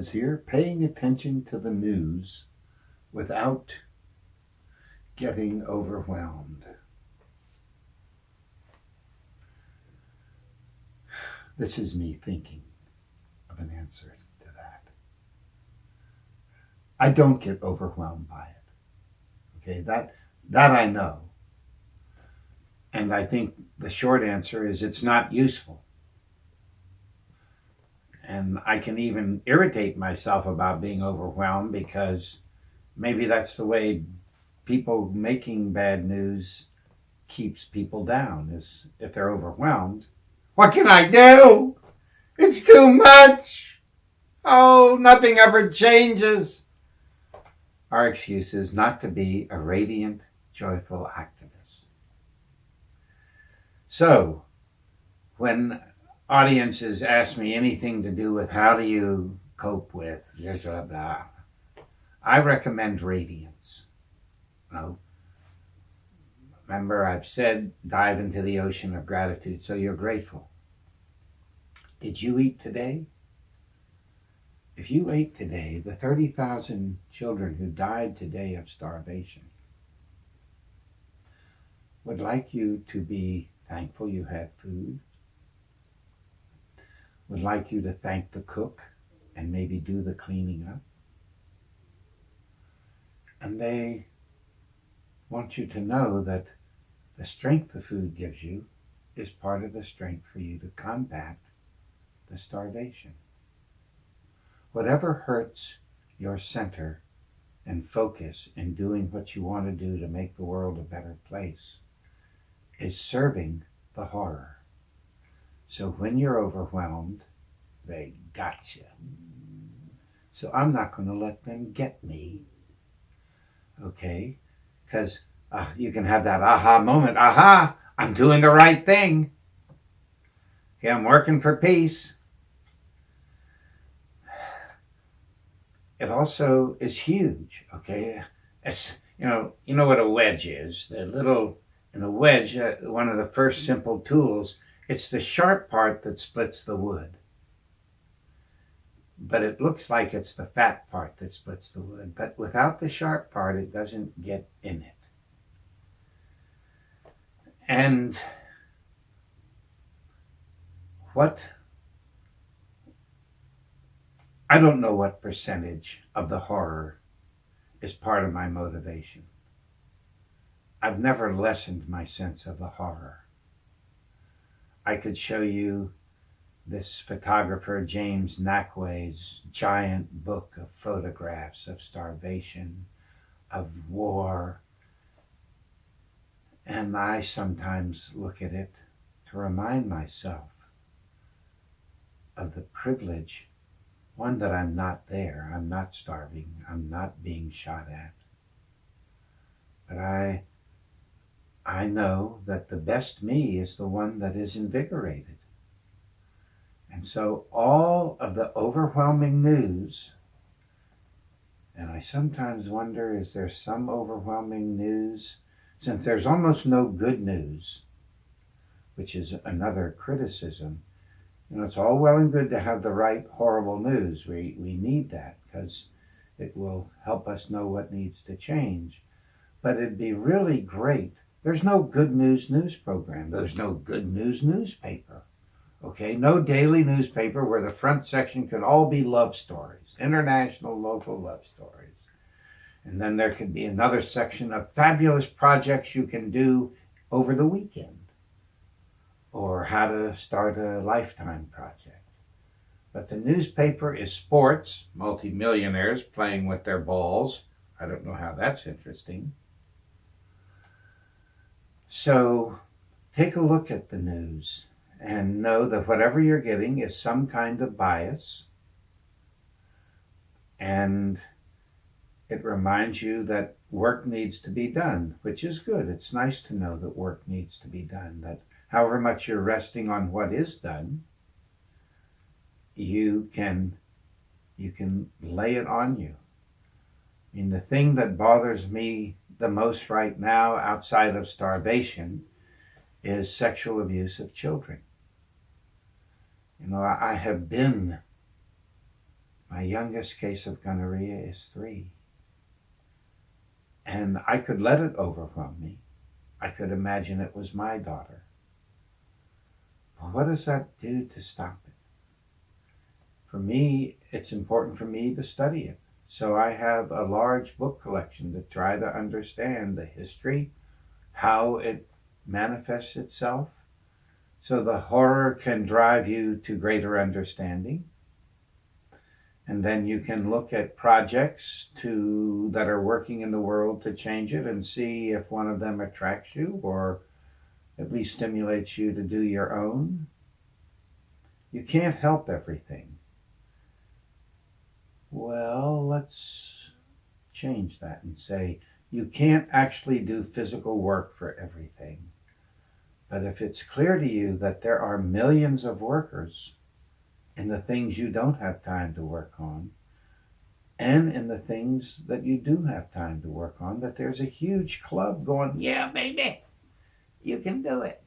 says here, paying attention to the news without getting overwhelmed. This is me thinking of an answer to that. I don't get overwhelmed by it. Okay, that I know. And I think the short answer is it's not useful. And I can even irritate myself about being overwhelmed because maybe that's the way people making bad news keeps people down, is if they're overwhelmed. What can I do? It's too much. Oh, nothing ever changes. Our excuse is not to be a radiant, joyful activist. So, when audiences ask me anything to do with how do you cope with blah, blah, blah, I recommend radiance. Remember, I've said dive into the ocean of gratitude so you're grateful. Did you eat today? If you ate today, the 30,000 children who died today of starvation would like you to be thankful you had food, would like you to thank the cook and maybe do the cleaning up. And they want you to know that the strength the food gives you is part of the strength for you to combat the starvation. Whatever hurts your center and focus in doing what you want to do to make the world a better place is serving the horror. So when you're overwhelmed, they got you. So I'm not going to let them get me. Okay? Because you can have that aha moment. Aha, I'm doing the right thing. Okay, I'm working for peace. It also is huge, okay? It's, you know what a wedge is. In a wedge, one of the first simple tools, it's the sharp part that splits the wood. But it looks like it's the fat part that splits the wood. But without the sharp part, it doesn't get in it. And I don't know what percentage of the horror is part of my motivation. I've never lessened my sense of the horror. I could show you this photographer, James Nakway's giant book of photographs of starvation, of war. And I sometimes look at it to remind myself of the privilege, one, that I'm not there, I'm not starving, I'm not being shot at. But I know that the best me is the one that is invigorated. And so all of the overwhelming news, and I sometimes wonder, is there some overwhelming news? Since there's almost no good news, which is another criticism, it's all well and good to have the right horrible news. We need that because it will help us know what needs to change. But it'd be really great. There's no good news program. There's no good news newspaper. Okay, no daily newspaper where the front section could all be love stories, international, local love stories. And then there could be another section of fabulous projects you can do over the weekend, or how to start a lifetime project. But the newspaper is sports, multimillionaires playing with their balls. I don't know how that's interesting. So take a look at the news and know that whatever you're getting is some kind of bias. And it reminds you that work needs to be done, which is good. It's nice to know that work needs to be done, that however much you're resting on what is done, you can lay it on you. I mean, the thing that bothers me the most right now outside of starvation is sexual abuse of children. I have been My youngest case of gonorrhea is 3. And I could let it overwhelm me. I could imagine it was my daughter. But what does that do to stop it? For me, it's important for me to study it. So I have a large book collection to try to understand the history, how it manifests itself, so the horror can drive you to greater understanding. And then you can look at projects that are working in the world to change it and see if one of them attracts you or at least stimulates you to do your own. You can't help everything. Well, let's change that and say you can't actually do physical work for everything. But if it's clear to you that there are millions of workers in the things you don't have time to work on, and in the things that you do have time to work on, that there's a huge club going, yeah, baby, you can do it.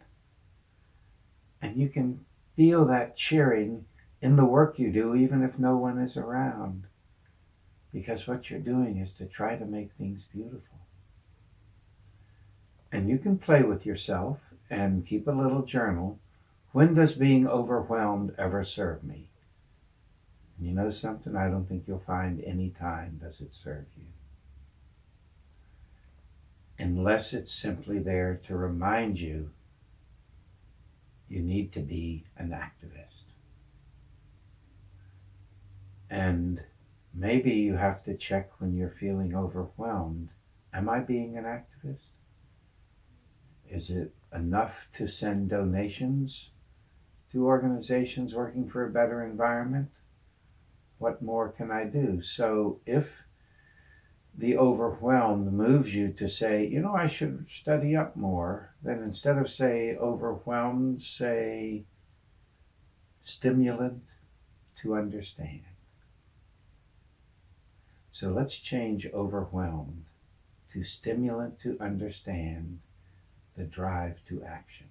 And you can feel that cheering in the work you do, even if no one is around. Because what you're doing is to try to make things beautiful. And you can play with yourself and keep a little journal. When does being overwhelmed ever serve me? And you know something? I don't think you'll find any time does it serve you. Unless it's simply there to remind you you need to be an activist. And maybe you have to check when you're feeling overwhelmed. Am I being an activist? Is it enough to send donations to organizations working for a better environment? What more can I do? So if the overwhelmed moves you to say, you know, I should study up more, then instead of say overwhelmed, say stimulant to understand. So let's change overwhelmed to stimulant to understand, the drive to action.